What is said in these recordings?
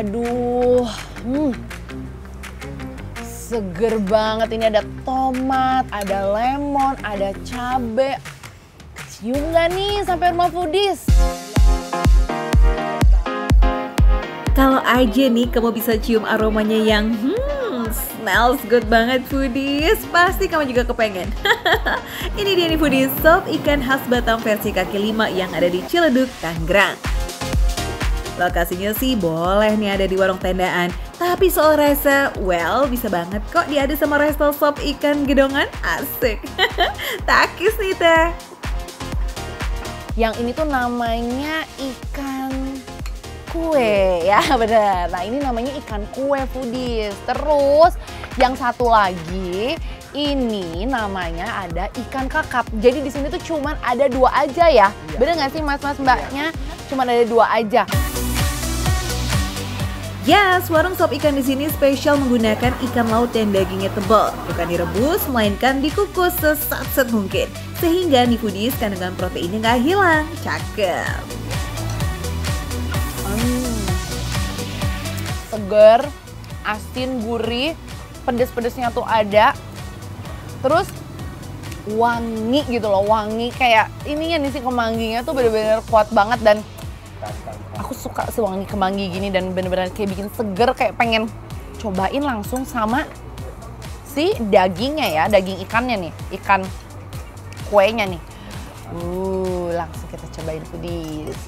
Aduh, seger banget. Ini ada tomat, ada lemon, ada cabe. Cium nggak nih sampai rumah foodies? Kalau aja nih kamu bisa cium aromanya yang smells good banget foodies, pasti kamu juga kepengen. Ini dia nih foodies, sop ikan khas Batam versi kaki 5 yang ada di Ciledug, Tangerang. Lokasinya sih boleh nih ada di warung tendaan, tapi soal rasa, well bisa banget kok diadu sama resto sop ikan gedongan, asik. Takis nih teh. Yang ini tuh namanya ikan kue, ya bener. Nah ini namanya ikan kue foodies. Terus yang satu lagi, ini namanya ada ikan kakap. Jadi di sini tuh cuman ada 2 aja ya. Iya. Bener nggak sih mas-mas mbaknya? Cuman ada 2 aja. Yes, warung sop ikan di sini spesial menggunakan ikan laut yang dagingnya tebal. Bukan direbus, melainkan dikukus sesat mungkin. Sehingga nih foodies kandungan proteinnya nggak hilang. Cakep. Seger, asin, gurih, pedes-pedesnya tuh ada. Terus wangi gitu loh, wangi kayak ininya nih si kemangginya tuh bener-bener kuat banget. Dan aku suka si wangi kemangi gini dan bener-bener kayak bikin seger, kayak pengen cobain langsung sama si dagingnya ya, daging ikannya nih, ikan kuenya nih. Langsung kita cobain foodies.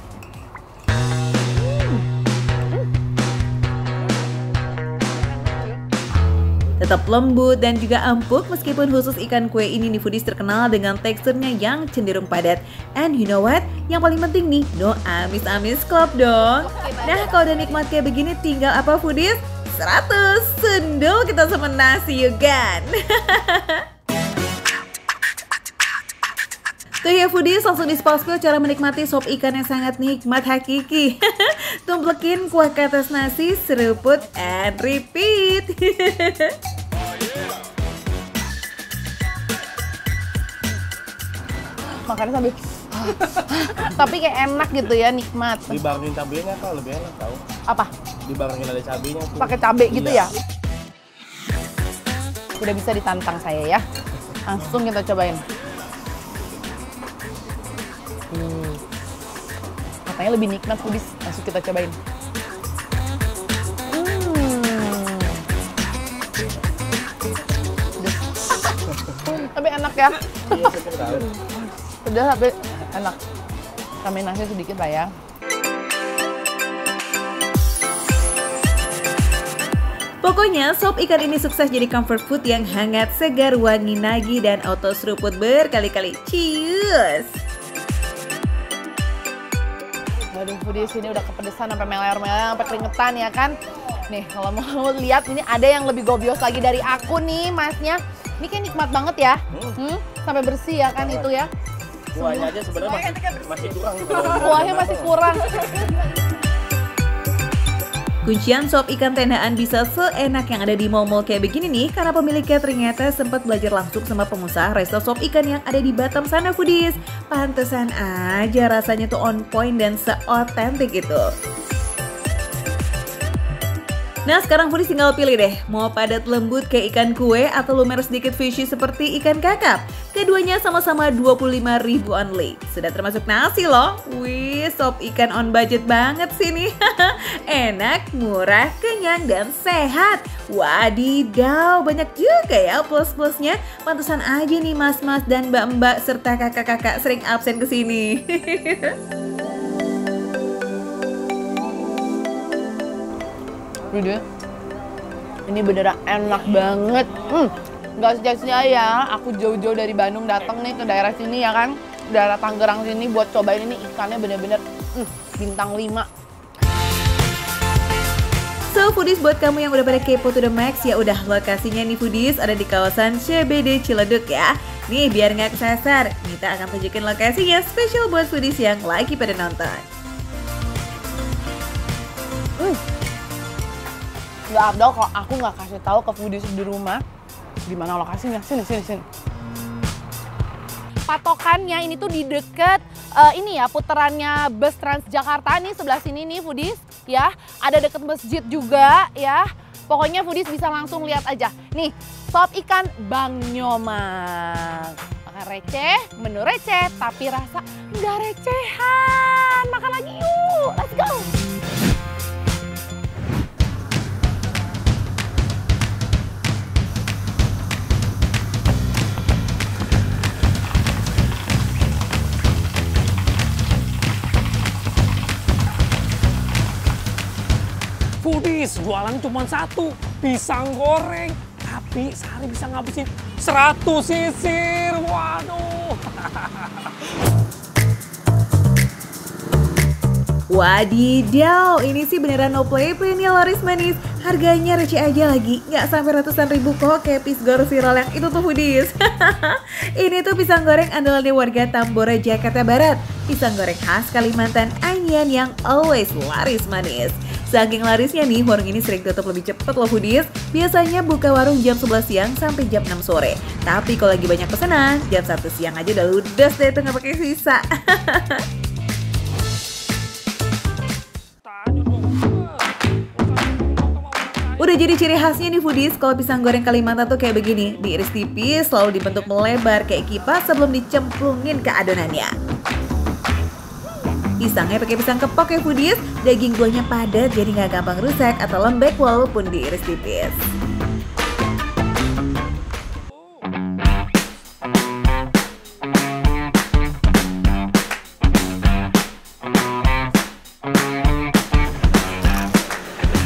Tetap lembut dan juga empuk meskipun khusus ikan kue ini nih foodies terkenal dengan teksturnya yang cenderung padat. And you know what? Yang paling penting nih, no amis-amis klop dong. Nah kalau udah nikmat kayak begini tinggal apa foodies? 100 sendul kita sama nasi yuk kan? Tuh ya foodies, langsung di-spill cara menikmati sop ikan yang sangat nikmat hakiki. Tumplekin kuah ke atas nasi, seruput, and repeat. Makannya sambil tapi kayak enak gitu ya, nikmat. Dibarengin cabenya kok lebih enak tau. Apa? Dibarengin ada cabenya tuh. Pakai cabe gitu Iya. ya? Udah bisa ditantang saya ya. Langsung kita cobain. Katanya lebih nikmat foodies, langsung kita cobain. Tapi enak ya. Iya, tahu. Udah tapi enak. Tambahin nasi sedikit lah ya. Pokoknya sop ikan ini sukses jadi comfort food yang hangat, segar, wangi, nagih, dan auto seruput berkali-kali. Cheers! Aduh foodies, ini udah kepedesan sampai meler-meler, sampai keringetan ya kan. Nih kalau mau lihat ini ada yang lebih gobios lagi dari aku nih masnya. Ini kayak nikmat banget ya. Sampai bersih ya kan itu ya. Kuahnya aja sebenarnya masih kurang. Kuahnya masih kurang. Kuncian sop ikan tendaan bisa seenak yang ada di mall-mall kayak begini nih karena pemiliknya ternyata sempat belajar langsung sama pengusaha resto sop ikan yang ada di Batam sana foodies. Pantesan aja rasanya tuh on point dan seotentik itu. Nah sekarang foodies tinggal pilih deh, mau padat lembut kayak ikan kue atau lumer sedikit fishy seperti ikan kakap. Keduanya sama-sama 25.000 only. Sudah termasuk nasi loh. Wih, sop ikan on budget banget sih nih. Enak, murah, kenyang, dan sehat. Wadidaw, banyak juga ya plus-plusnya. Pantesan aja nih mas-mas dan mbak-mbak serta kakak-kakak sering absen kesini. Ini beneran enak banget. Gak sia-sia ya, aku jauh-jauh dari Bandung datang nih ke daerah sini ya kan, daerah Tangerang sini buat cobain ini ikannya bener-bener bintang 5. So foodies, buat kamu yang udah pada kepo to the max, ya udah lokasinya nih foodies ada di kawasan CBD Ciledug ya. Nih biar nggak kesasar, Nita akan tunjukin lokasinya spesial buat foodies yang lagi pada nonton. Gak abdol kalau aku nggak kasih tahu ke foodies di rumah di mana lokasinya. Sini. patokannya ini tuh di deket ini ya putarannya bus Transjakarta nih sebelah sini nih foodies ya. Ada deket masjid juga ya. Pokoknya foodies bisa langsung lihat aja. Nih, sop ikan Bang Nyomang. Makan receh, menu receh, tapi rasa nggak recehan. Makan lagi yuk, let's go. Foodies, jualan cuma satu, pisang goreng. Tapi sehari bisa ngabisin 100 sisir. Waduh. Wadidaw, ini sih beneran no play-play nih laris manis. Harganya receh aja lagi, nggak sampai ratusan ribu kok kayak pisgor viral yang itu tuh foodies. Ini tuh pisang goreng andalannya warga Tambora, Jakarta Barat. Pisang goreng khas Kalimantan Anian yang always laris manis. Saking larisnya nih, warung ini sering tutup lebih cepet loh foodies. Biasanya buka warung jam 11 siang sampai jam 6 sore. Tapi kalau lagi banyak pesanan, jam 1 siang aja udah ludes deh tuh nggak pakai sisa. Udah jadi ciri khasnya nih foodies, kalau pisang goreng Kalimantan tuh kayak begini. Diiris tipis, lalu dibentuk melebar kayak kipas sebelum dicemplungin ke adonannya. Pisangnya pakai pisang kepok ya foodies, daging buahnya padat jadi nggak gampang rusak atau lembek walaupun diiris tipis.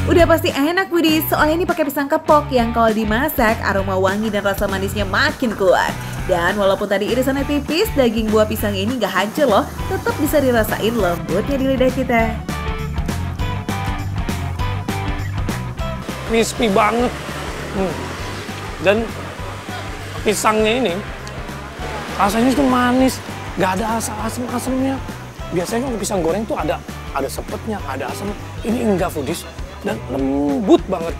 Udah pasti enak foodies, soalnya ini pakai pisang kepok yang kalau dimasak aroma wangi dan rasa manisnya makin keluar. Dan walaupun tadi irisannya tipis, daging buah pisang ini nggak hancur loh, tetap bisa dirasain lembutnya di lidah kita. Crispy banget. Dan pisangnya ini rasanya tuh manis, nggak ada asam-asamnya. Biasanya kalau pisang goreng tuh ada sepetnya, ada asam. Ini enggak foodies. Dan lembut banget.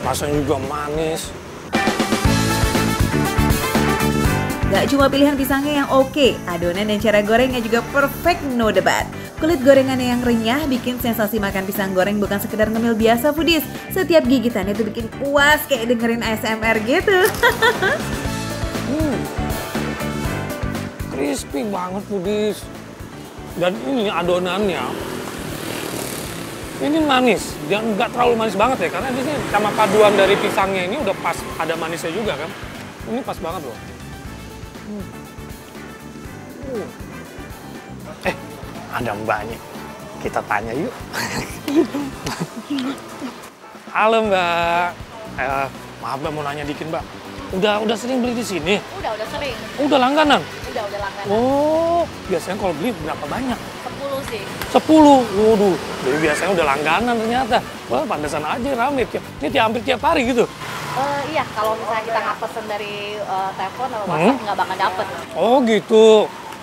Rasanya juga manis. Gak cuma pilihan pisangnya yang oke, adonan dan cara gorengnya juga perfect, no debat. Kulit gorengannya yang renyah bikin sensasi makan pisang goreng bukan sekedar ngemil biasa foodies. Setiap gigitannya tuh bikin puas kayak dengerin ASMR gitu. Crispy banget foodies. Dan ini adonannya, ini manis. Dan nggak terlalu manis banget ya, karena di sini sama paduan dari pisangnya ini udah pas, ada manisnya juga kan. Ini pas banget loh. Ada mbaknya. Kita tanya yuk. Halo mbak. Maaf mbak, mau nanya dikit mbak. Udah sering beli di sini? Udah sering. Udah langganan? Udah langganan. Oh, biasanya kalau beli berapa banyak? 10 sih. 10? Waduh, jadi biasanya udah langganan ternyata. Wah, pantesan aja rame. Ini hampir tiap hari gitu? Iya, kalau misalnya kita nggak pesen dari telepon atau WhatsApp nggak bakal dapet. Oh gitu.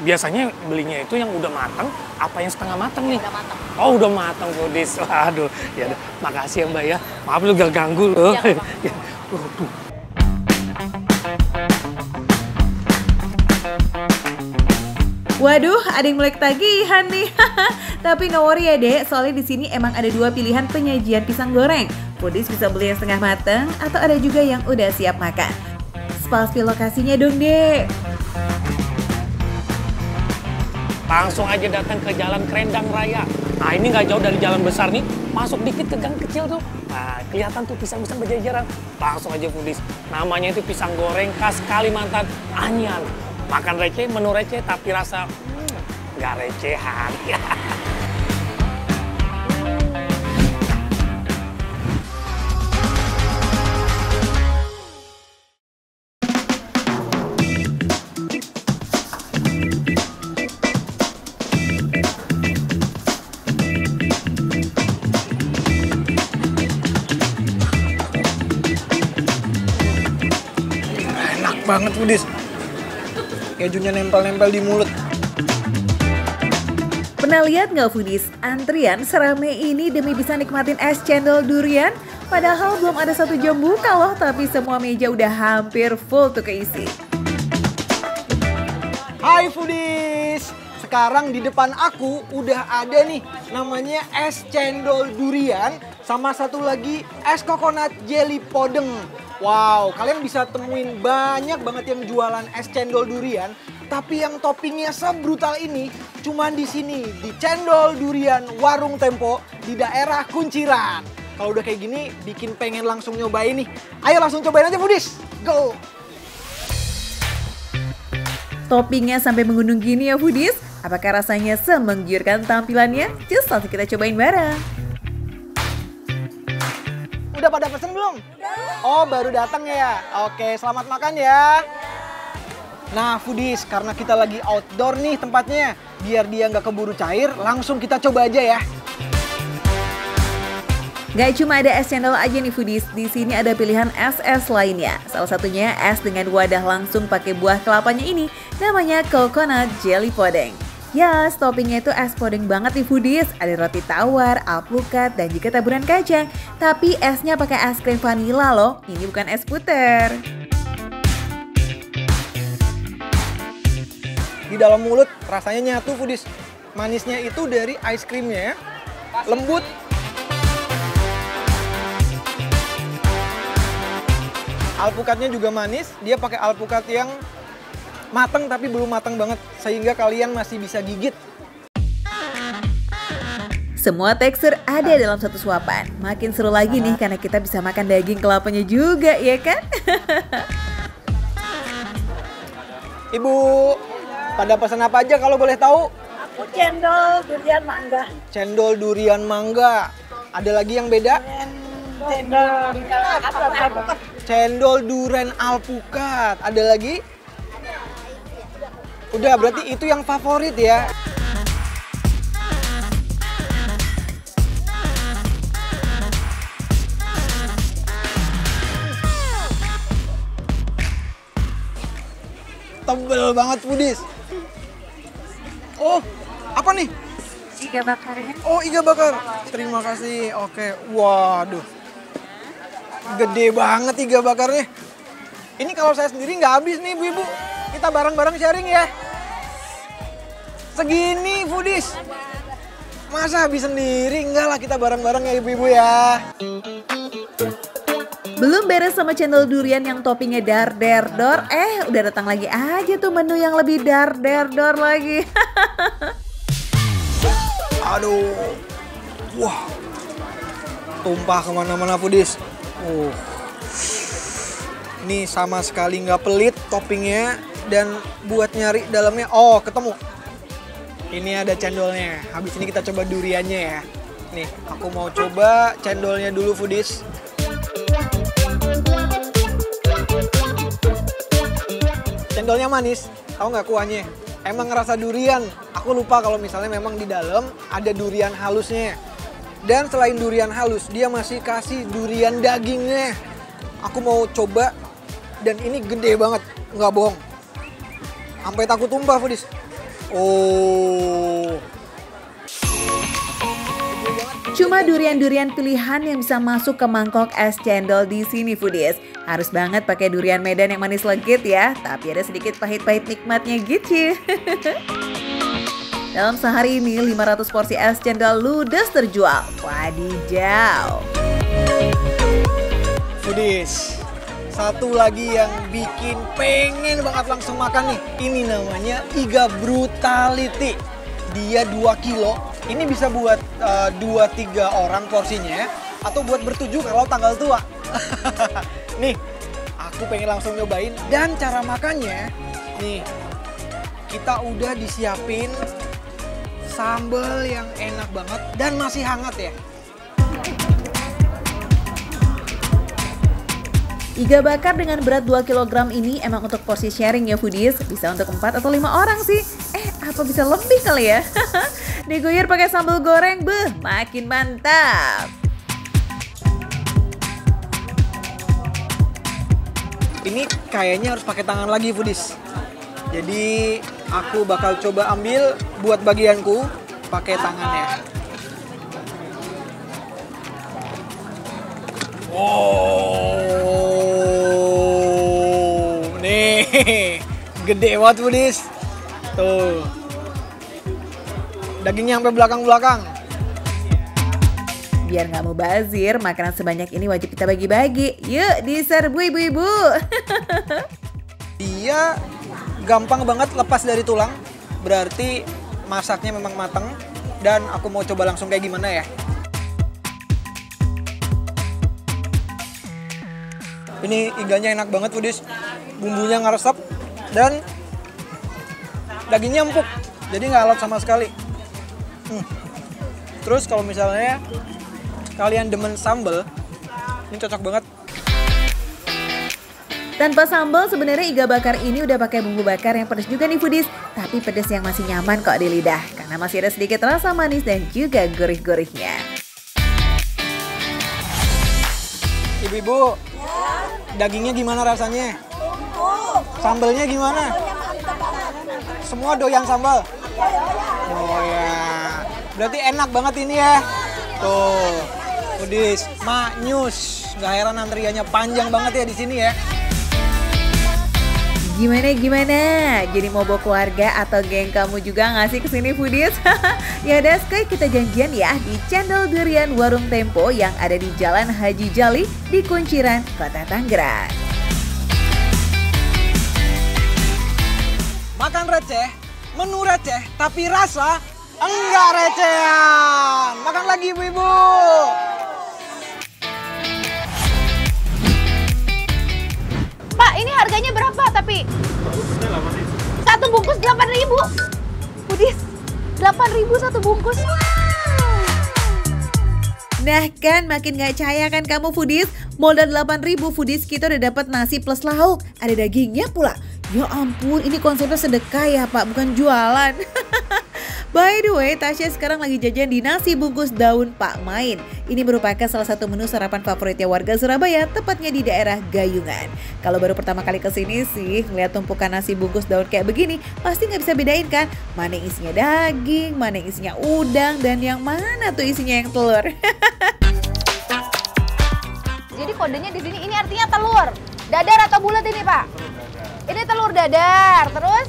Biasanya belinya itu yang udah matang, apa yang setengah matang nih? Udah matang. Oh, udah matang foodies. Waduh, ya udah. Makasih ya mbak ya. Maaf lu gak ganggu loh. Iya, Waduh. Waduh, ada yang mulai ketagihan nih. Tapi no worry ya dek, soalnya di sini emang ada 2 pilihan penyajian pisang goreng. Foodies bisa beli yang setengah matang atau ada juga yang udah siap makan. Spasi lokasinya dong dek. Langsung aja datang ke Jalan Krendang Raya. Nah ini nggak jauh dari jalan besar nih, masuk dikit ke gang kecil tuh. Nah kelihatan tuh pisang-pisang berjajaran. Langsung aja foodies. Namanya itu pisang goreng khas Kalimantan Anian. Makan receh, menu receh, tapi rasa nggak recehan. Enak banget foodies. Kejunya nempel-nempel di mulut. Pernah lihat nggak foodies, antrian serame ini demi bisa nikmatin es cendol durian? Padahal belum ada 1 jam buka loh, tapi semua meja udah hampir full tuh keisi. Hai foodies, sekarang di depan aku udah ada nih namanya es cendol durian sama satu lagi es coconut jelly podeng. Wow, kalian bisa temuin banyak banget yang jualan es cendol durian, tapi yang toppingnya sebrutal ini cuman di sini di Cendol Durian Warung Tempo di daerah Kunciran. Kalau udah kayak gini bikin pengen langsung nyobain nih. Ayo langsung cobain aja foodies. Go. Toppingnya sampai menggunung gini ya foodies. Apakah rasanya semenggiurkan tampilannya? Just langsung kita cobain bareng. Udah pada pesen belum? Oh, baru datang ya. Oke, selamat makan ya. Nah, foodies, karena kita lagi outdoor nih tempatnya, biar dia nggak keburu cair, langsung kita coba aja ya. Gak cuma ada es cendol aja nih foodies, di sini ada pilihan es-es lainnya. Salah satunya es dengan wadah langsung pakai buah kelapanya ini, namanya coconut jelly podeng. Yes, toppingnya itu es podeng banget nih foodies. Ada roti tawar, alpukat, dan juga taburan kacang. Tapi esnya pakai es krim vanila loh, ini bukan es puter. Di dalam mulut rasanya nyatu foodies. Manisnya itu dari ice creamnya ya. Lembut. Alpukatnya juga manis. Dia pakai alpukat yang mateng tapi belum mateng banget. Sehingga kalian masih bisa gigit. Semua tekstur ada dalam satu suapan. Makin seru lagi nih karena kita bisa makan daging kelapanya juga, ya kan? Ibu, pada pesan apa aja kalau boleh tahu? Aku cendol durian mangga. Cendol durian mangga. Ada lagi yang beda? Cendol alpukat. Cendol durian alpukat. Ada lagi? Udah, berarti itu yang favorit ya. Tebel banget foodies. Oh, apa nih? Iga bakarnya. Oh, iga bakar. Terima kasih. Oke. Waduh. Gede banget iga bakarnya. Ini kalau saya sendiri nggak habis nih ibu-ibu. Kita bareng-bareng sharing ya. Segini foodies. Masa habis sendiri? Enggak lah, kita bareng-bareng ya ibu-ibu ya. Belum beres sama cendol durian yang toppingnya dar-der-dor, udah datang lagi aja tuh menu yang lebih dar-der-dor lagi. Aduh, wah, tumpah kemana-mana foodies. Ini sama sekali nggak pelit toppingnya dan buat nyari dalamnya, oh ketemu. Ini ada cendolnya. Habis ini kita coba duriannya ya. Nih, aku mau coba cendolnya dulu foodies. Cendolnya manis, tahu nggak kuahnya? Emang ngerasa durian. Aku lupa kalau misalnya memang di dalam ada durian halusnya. Dan selain durian halus, dia masih kasih durian dagingnya. Aku mau coba dan ini gede banget, nggak bohong. Sampai takut tumpah, foodies. Oh. Cuma durian-durian pilihan yang bisa masuk ke mangkok es cendol di sini foodies. Harus banget pakai durian Medan yang manis legit ya, tapi ada sedikit pahit-pahit nikmatnya gitu. Dalam sehari ini 500 porsi es cendol ludes terjual. Wadidaw. Foodies, satu lagi yang bikin pengen banget langsung makan nih. Ini namanya Iga Brutality. Dia 2 kilo. Ini bisa buat 2-3 orang porsinya, atau buat bertujuh kalau tanggal tua. Nih, aku pengen langsung nyobain. Dan cara makannya, nih, kita udah disiapin sambal yang enak banget dan masih hangat ya. Iga bakar dengan berat 2 kg ini emang untuk porsi sharing ya foodies. Bisa untuk 4 atau 5 orang sih. Apa bisa lebih kali ya? Digoyer pakai sambal goreng, makin mantap. Ini kayaknya harus pakai tangan lagi foodies. Jadi aku bakal coba ambil buat bagianku pakai tangan ya. Oh, nih, gede banget Foodies. Tuh, dagingnya sampai belakang-belakang. Biar nggak mubazir, makanan sebanyak ini wajib kita bagi-bagi. Yuk, diserbu ibu-ibu. Dia gampang banget lepas dari tulang, berarti masaknya memang mateng. Dan aku mau coba langsung kayak gimana ya. Ini iganya enak banget Foodies, bumbunya ngeresep dan dagingnya empuk, jadi nggak alot sama sekali. Terus kalau misalnya kalian demen sambal, ini cocok banget. Tanpa sambal sebenarnya iga bakar ini udah pakai bumbu bakar yang pedas juga nih Foodies. Tapi pedas yang masih nyaman kok di lidah, karena masih ada sedikit rasa manis dan juga gurih-gurihnya. Ibu-ibu, dagingnya gimana rasanya? Sambalnya gimana? Semua doyan sambal? Oh ya, berarti enak banget ini ya. Tuh, Foodies, maknyus. Gak heran antriannya panjang banget ya di sini ya. Gimana? Jadi mau bawa keluarga atau geng kamu juga nggak sih kesini Foodies? Ya udah, sekali kita janjian ya di Cendol Durian Warung Tempo yang ada di Jalan Haji Jali di Kunciran, Kota Tangerang. Makan receh, menu receh, tapi rasa enggak recehan. Makan lagi ibu-ibu. Pak, ini harganya berapa tapi? Satu bungkus 8.000. Foodies, 8.000 satu bungkus. Nah kan, makin gak percaya kan kamu Foodies? Modal 8.000 Foodies kita udah dapat nasi plus lauk. Ada dagingnya pula. Ya ampun, ini konsepnya sedekah ya Pak, bukan jualan. By the way, Tasya sekarang lagi jajan di nasi bungkus daun Pak Main. Ini merupakan salah satu menu sarapan favoritnya warga Surabaya, tepatnya di daerah Gayungan. Kalau baru pertama kali kesini sih, ngeliat tumpukan nasi bungkus daun kayak begini, pasti nggak bisa bedain kan? Mana yang isinya daging, mana yang isinya udang, dan yang mana tuh isinya yang telur. Jadi kodenya di sini ini artinya telur. Dadar atau bulat ini, Pak? Ini telur dadar. Terus?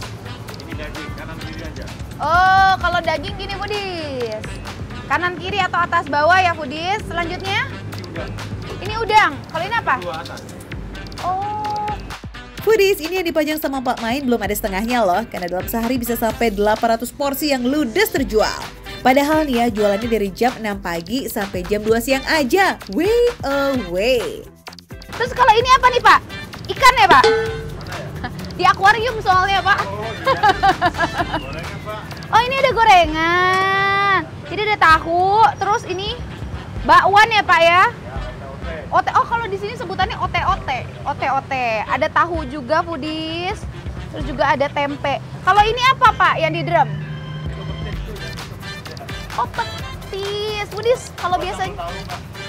Ini daging, kanan kiri aja. Oh, kalau daging gini Foodies. Kanan kiri atau atas bawah ya Foodies. Selanjutnya? Ini udang. Kalau ini apa? Oh. Foodies, ini yang dipajang sama Pak Main belum ada setengahnya loh, karena dalam sehari bisa sampai 800 porsi yang ludes terjual. Padahal nih ya, jualannya dari jam 6 pagi sampai jam 2 siang aja. Way away. Terus kalau ini apa nih Pak? Ikan ya Pak? Di akuarium soalnya Pak. Oh ini ada gorengan. Jadi ada tahu, terus ini bakwan ya Pak ya? Ote. Oh kalau di sini sebutannya ote-ote. Ote-ote. Ada tahu juga Foodies. Terus juga ada tempe. Kalau ini apa Pak yang di drum? Oh petis. Foodies. Kalau biasanya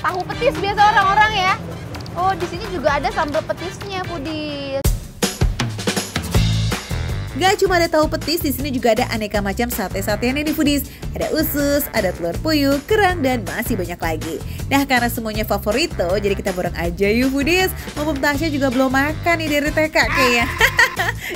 tahu petis biasa orang-orang ya. Oh di sini juga ada sambal petisnya Foodies. Gak cuma ada tahu petis, di sini juga ada aneka macam sate-satean nih Foodies. Ada usus, ada telur puyuh, kerang, dan masih banyak lagi. Nah karena semuanya favorito, jadi kita bareng aja yuk Foodies. Mumpung Tasya juga belum makan nih dari TK kayaknya.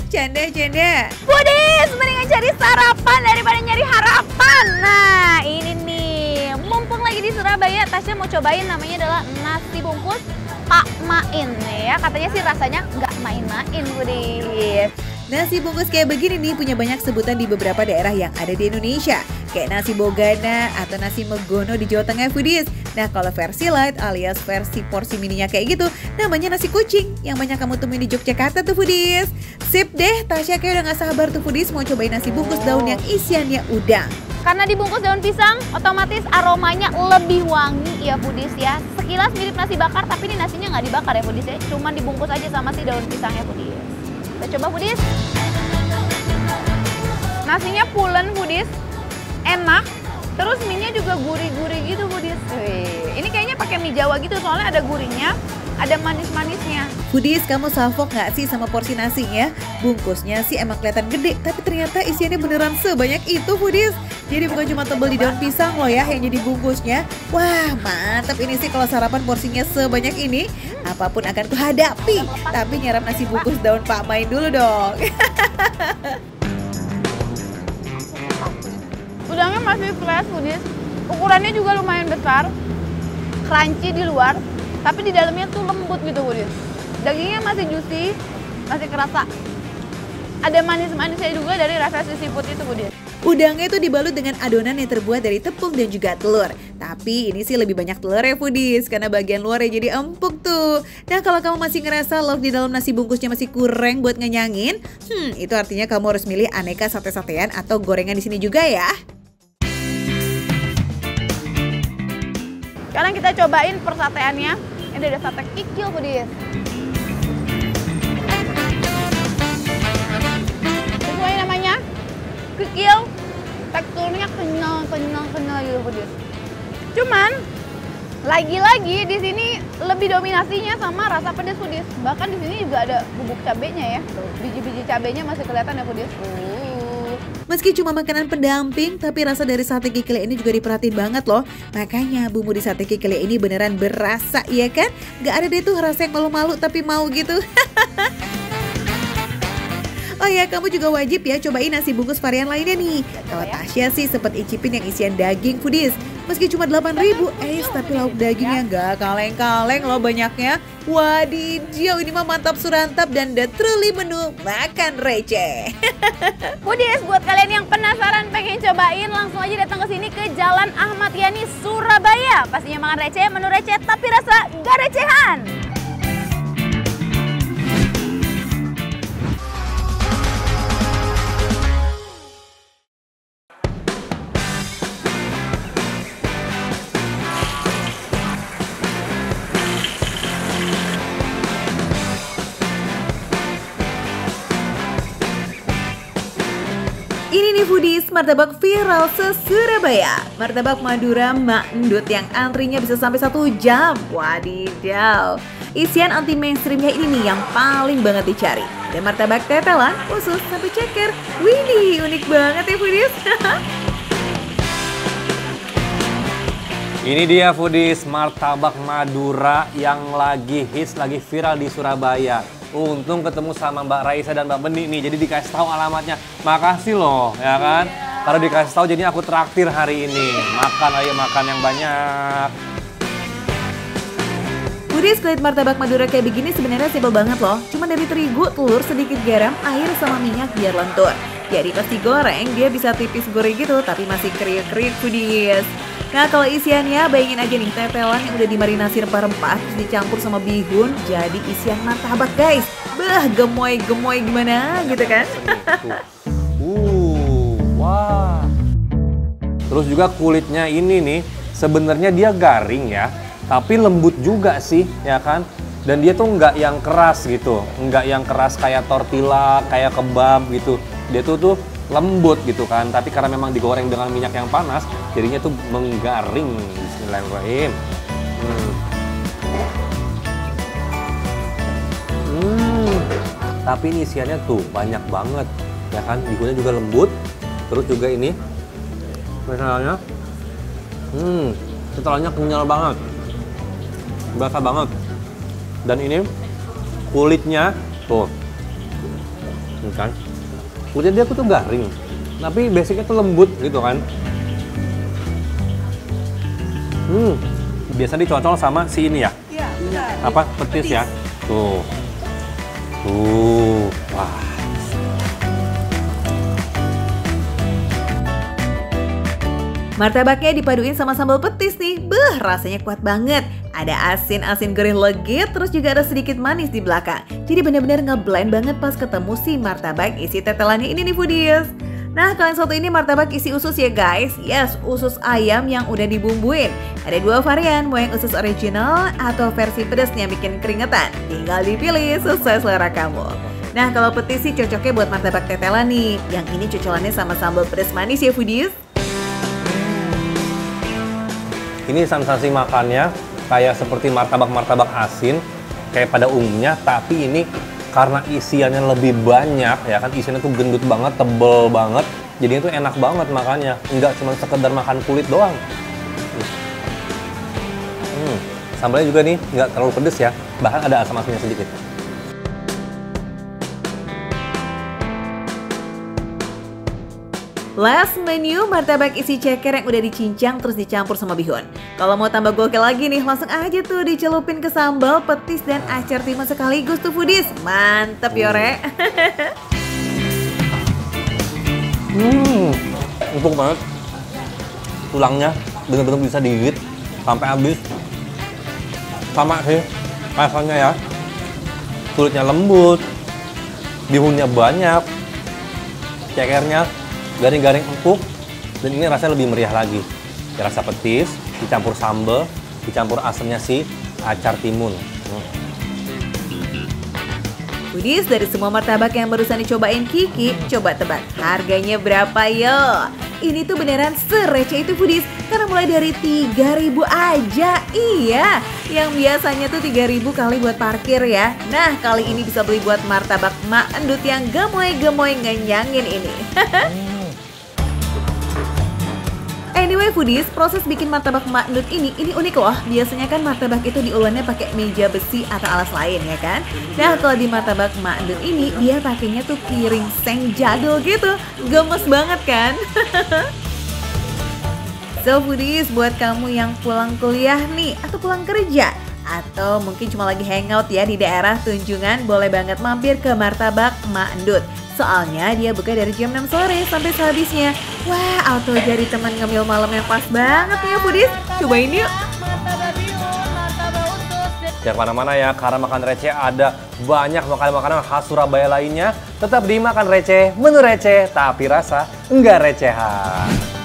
Canda. Foodies, mendingan cari sarapan daripada nyari harapan. Nah ini nih, mumpung lagi di Surabaya, Tasya mau cobain namanya adalah nasi bungkus Pak Main ya. Katanya sih rasanya nggak main-main Foodies. Nasi bungkus kayak begini nih punya banyak sebutan di beberapa daerah yang ada di Indonesia. Kayak nasi bogana atau nasi megono di Jawa Tengah Foodies. Nah kalau versi light alias versi porsi mininya kayak gitu, namanya nasi kucing yang banyak kamu temuin di Yogyakarta tuh Foodies. Sip deh, Tasya kayak udah gak sabar tuh Foodies mau cobain nasi bungkus daun yang isiannya udang. Karena dibungkus daun pisang, otomatis aromanya lebih wangi ya Foodies ya. Sekilas mirip nasi bakar, tapi ini nasinya nggak dibakar ya Foodies ya. Cuma dibungkus aja sama si daun pisangnya Foodies. Kita coba Foodies. Nasinya pulen Foodies, enak. Terus mie-nya juga gurih-gurih gitu Foodies. Ini kayaknya pakai mie Jawa gitu soalnya ada gurihnya. ada manis-manisnya. Foodies, kamu salfok nggak sih sama porsi nasinya? Bungkusnya sih emang kelihatan gede, tapi ternyata isiannya beneran sebanyak itu, Foodies. Jadi bukan cuma tebel di daun pisang loh ya yang jadi bungkusnya. Wah, mantap ini sih kalau sarapan porsinya sebanyak ini. Apapun akan kuhadapi. Tapi nyerap nasi bungkus daun Pak Main dulu dong. Udangnya masih fresh, Foodies. Ukurannya juga lumayan besar. Crunchy di luar, tapi di dalamnya tuh lembut gitu, Foodies. Dagingnya masih juicy, masih kerasa. Ada manis-manisnya juga dari rasa si seafood itu, Foodies. Udangnya itu dibalut dengan adonan yang terbuat dari tepung dan juga telur. Tapi ini sih lebih banyak telur ya, Foodies, karena bagian luarnya jadi empuk tuh. Nah, kalau kamu masih ngerasa lauk di dalam nasi bungkusnya masih kurang buat ngenyangin, itu artinya kamu harus milih aneka sate-satean atau gorengan di sini juga ya. Sekarang kita cobain persateannya. Ini ada sate kikil, Foodies. Sesuai namanya, kikil. Teksturnya kenyal gitu, Foodies. Cuman lagi-lagi di sini lebih dominasinya sama rasa pedas, Foodies. Bahkan di sini juga ada bubuk cabenya ya. Biji-biji cabenya masih kelihatan ya, Foodies. Meski cuma makanan pendamping, tapi rasa dari sate kikil ini juga diperhatiin banget loh. Makanya bumbu di sate kikil ini beneran berasa, ya kan? Gak ada deh tuh rasa yang malu-malu tapi mau gitu. Oh ya, kamu juga wajib ya cobain nasi bungkus varian lainnya nih. Kalau Tasya sih sempat icipin yang isian daging, Foodies. Meski cuma 8.000, tapi lauk dagingnya nggak kaleng-kaleng loh banyaknya. Wadidaw, ini mah mantap surantap dan the truly menu makan receh. Foodies, buat kalian yang penasaran pengen cobain, langsung aja datang ke sini ke Jalan Ahmad Yani, Surabaya. Pastinya makan receh, menu receh, tapi rasa gak recehan. Ini nih Foodies, martabak viral se-Surabaya. Martabak Madura Mak Endut yang antrinya bisa sampai 1 jam. Wadidaw. Isian anti mainstreamnya ini nih yang paling banget dicari. Ada martabak tetelan, usus, sampai ceker. Widih, unik banget ya Foodies. Ini dia, Foodies, martabak Madura yang lagi hits, lagi viral di Surabaya. Untung ketemu sama Mbak Raisa dan Mbak Beni nih, jadi dikasih tahu alamatnya. Makasih loh, ya kan? Kalau dikasih tahu, jadi aku traktir hari ini. Makan, ayo makan yang banyak. Foodies, kulit martabak Madura kayak begini sebenarnya simpel banget loh. Cuma dari terigu, telur, sedikit garam, air, sama minyak biar lentur. Jadi pas digoreng, dia bisa tipis goreng gitu, tapi masih kriuk-kriuk, Foodies. Nah, kalau isiannya bayangin aja nih, tetelan yang udah dimarinasi rempah-rempah terus dicampur sama bihun jadi isian martabak, guys. Bah, gemoy-gemoy gimana gitu kan? Wah. Terus juga kulitnya ini nih, sebenarnya dia garing ya, tapi lembut juga sih, ya kan? Dan dia tuh nggak yang keras gitu, nggak yang keras kayak tortilla, kayak kebab gitu. Dia tuh lembut gitu kan, tapi karena memang digoreng dengan minyak yang panas, jadinya tuh menggaring. Bismillahirrahmanirrahim. Tapi ini isiannya tuh banyak banget, ya kan? Bihunnya juga lembut, terus juga ini misalnya, setelahnya kenyal banget, berasa banget. Dan ini kulitnya tuh, ini kan? Kulitnya dia tuh garing, tapi basicnya tuh lembut gitu kan. Biasa dicocol sama si ini ya? Iya. Apa? Petis ya? Tuh. Wah. Martabaknya dipaduin sama sambal petis nih. Beuh, rasanya kuat banget. Ada asin-asin gurih legit, terus juga ada sedikit manis di belakang. Jadi benar-benar ngeblend banget pas ketemu si martabak isi tetelannya ini nih Foodies. Nah, kalau yang satu ini martabak isi usus ya guys. Yes, usus ayam yang udah dibumbuin. Ada 2 varian, mau yang usus original atau versi pedasnya bikin keringetan. Tinggal dipilih sesuai selera kamu. Nah, kalau petis sih cocoknya buat martabak tetelan nih. Yang ini cocolannya sama sambal pedas manis ya Foodies. Ini sensasi makannya kayak seperti martabak-martabak asin, kayak pada umumnya, tapi ini karena isiannya lebih banyak ya kan, isiannya tuh gendut banget, tebel banget, jadinya tuh enak banget makannya, nggak cuma sekedar makan kulit doang. Sambalnya juga nih nggak terlalu pedes ya, bahkan ada asam-asamnya sedikit. Last menu, martabak isi ceker yang udah dicincang terus dicampur sama bihun. Kalau mau tambah gokil lagi nih, langsung aja tuh dicelupin ke sambal, petis, dan acar timun sekaligus tuh foodies. Mantep Yore. Empuk banget. Tulangnya bener-bener bisa digigit sampai habis. Sama sih rasanya ya. Kulitnya lembut, bihunnya banyak, cekernya garing-garing empuk, dan ini rasanya lebih meriah lagi. Ya, rasa petis, dicampur sambal, dicampur asamnya si acar timun. Foodies, dari semua martabak yang barusan dicobain Kiki, coba tebak harganya berapa yo? Ini tuh beneran sereceh itu foodies, karena mulai dari 3.000 aja. Iya, yang biasanya tuh 3.000 kali buat parkir ya. Nah, kali ini bisa beli buat martabak Mak Endut yang gemoy-gemoy ngenyangin ini. Anyway foodies, proses bikin martabak Mak Endut ini unik loh. Biasanya kan martabak itu diulennya pakai meja besi atau alas lain ya kan. Nah kalau di martabak Mak Endut ini dia pakainya tuh piring seng jadul gitu. Gemes banget kan? So foodies, buat kamu yang pulang kuliah nih atau pulang kerja, atau mungkin cuma lagi hangout ya di daerah Tunjungan, boleh banget mampir ke martabak Mak Endut. Soalnya dia buka dari jam 6 sore sampai sehabisnya. Wah, auto jadi teman ngemil malam yang pas banget ya foodies. Cobain yuk. Jangan kemana-mana ya, karena makan receh ada banyak makanan-makanan khas Surabaya lainnya. Tetap di Makan Receh, menu receh, tapi rasa enggak recehan.